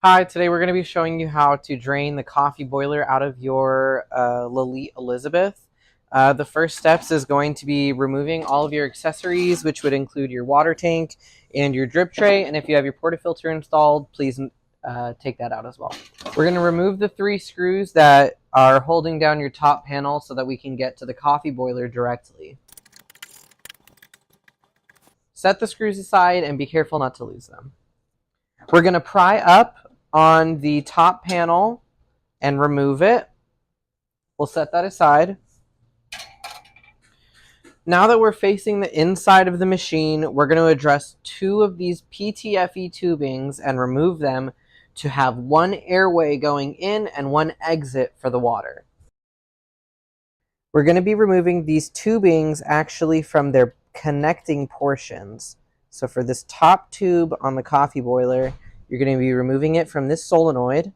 Hi, today we're going to be showing you how to drain the coffee boiler out of your Lelite Elizabeth. The first steps is going to be removing all of your accessories, which would include your water tank and your drip tray. And if you have your portafilter installed, please take that out as well. We're going to remove the 3 screws that are holding down your top panel so that we can get to the coffee boiler directly. Set the screws aside and be careful not to lose them. We're going to pry up on the top panel and remove it. We'll set that aside. Now that we're facing the inside of the machine, we're going to address 2 of these PTFE tubings and remove them to have 1 airway going in and 1 exit for the water. We're going to be removing these tubings actually from their connecting portions. So for this top tube on the coffee boiler, you're going to be removing it from this solenoid,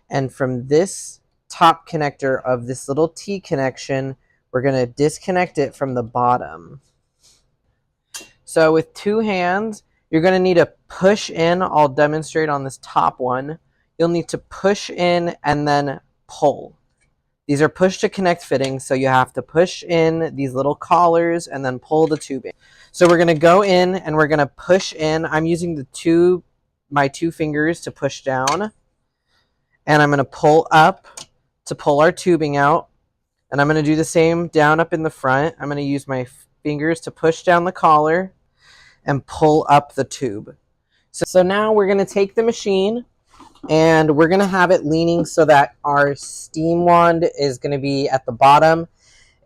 and from this top connector of this little T connection, we're going to disconnect it from the bottom. So with 2 hands, you're going to need to push in. I'll demonstrate on this top one. You'll need to push in and then pull. These are push to connect fittings, so you have to push in these little collars and then pull the tubing. So we're going to go in and we're going to push in. I'm using my 2 fingers to push down, and I'm going to pull up to pull our tubing out, and I'm going to do the same down up in the front. I'm going to use my fingers to push down the collar and pull up the tube. So now we're going to take the machine and we're going to have it leaning so that our steam wand is going to be at the bottom,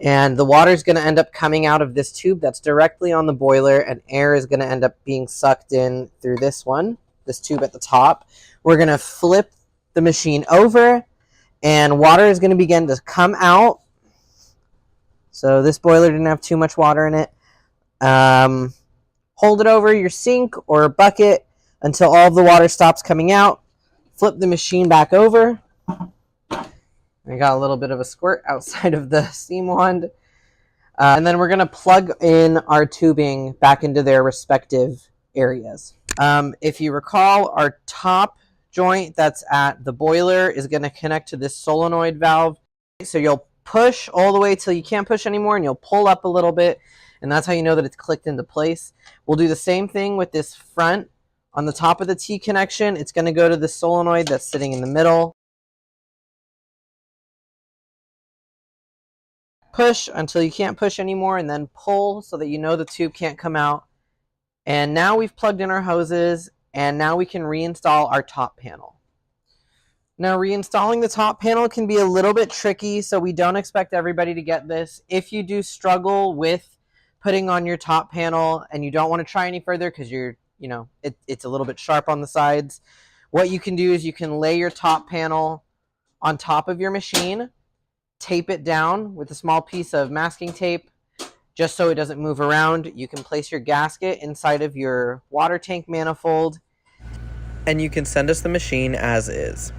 and the water is going to end up coming out of this tube that's directly on the boiler, and air is going to end up being sucked in through this tube at the top. We're going to flip the machine over, and water is going to begin to come out. So this boiler didn't have too much water in it. Hold it over your sink or a bucket until all of the water stops coming out. Flip the machine back over. I got a little bit of a squirt outside of the steam wand. And then we're going to plug in our tubing back into their respective areas. If you recall, our top joint that's at the boiler is going to connect to this solenoid valve. So you'll push all the way till you can't push anymore, and you'll pull up a little bit, and that's how you know that it's clicked into place. We'll do the same thing with this front. On the top of the T connection, it's going to go to the solenoid that's sitting in the middle. Push until you can't push anymore, and then pull so that you know the tube can't come out. And now we've plugged in our hoses, and now we can reinstall our top panel. Now, reinstalling the top panel can be a little bit tricky, so we don't expect everybody to get this. If you do struggle with putting on your top panel and you don't want to try any further because it's a little bit sharp on the sides, what you can do is you can lay your top panel on top of your machine, tape it down with a small piece of masking tape just so it doesn't move around. You can place your gasket inside of your water tank manifold, and you can send us the machine as is.